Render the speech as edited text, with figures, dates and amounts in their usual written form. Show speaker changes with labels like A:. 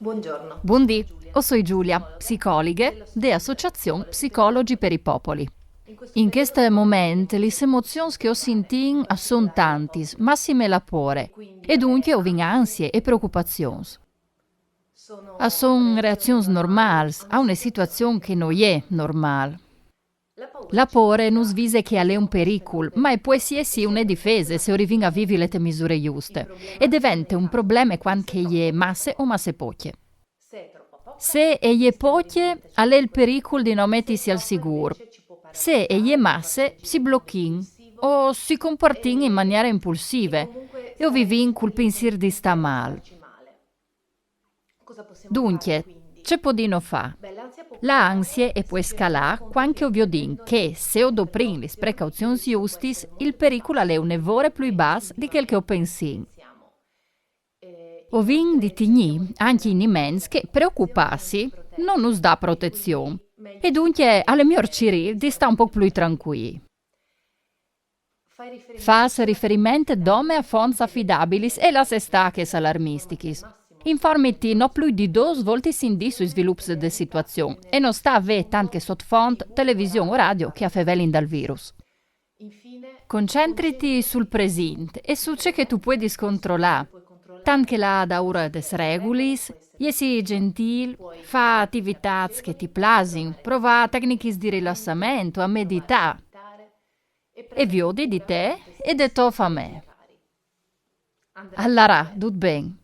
A: Buongiorno,
B: Buondì, io sono Giulia, psicologa dell'Associazione Psicologi per i Popoli. In questo momento le emozioni che ho sentito sono tante, massime lapore, e dunque ho ansie e preoccupazioni. Sono reazioni normali a una situazione che non è normale. Lapore non svise che è un pericolo, ma può essere una difesa se arrivi a vivere le misure giuste, e diventa un problema quando è masse o masse poche. Se è poche, è il pericolo di non mettersi al sicuro. Se è masse, si blocchino o si comportino in maniera impulsiva e vivono col pensiero di sta male. Dunque, c'è podino fa? L'ansia può scalare quando ovvio che se o doprin le precauzioni giuste, il pericolo è un evore più basso di quel che ho pensato. Ho vinto di tigni anche in immens che preoccuparsi non nos dà protezione e dunque alle mie orciri di sta un po' più tranquilli. Fa riferimento a fonti affidabili e las estaches allarmistiche. Informati non più di 2 volte in di sui sviluppi della situazione e non sta a vedere tanto che sotto fonte, televisione o radio che affavelin dal virus. Concentrati sul presente e su ciò che tu puoi controllare. Tanto che la daura des regulis, sii gentil, fa attività che ti piacciono, prova tecniche di rilassamento, a meditare. E viodi di te e di tua famiglia. Allora, tutto bene.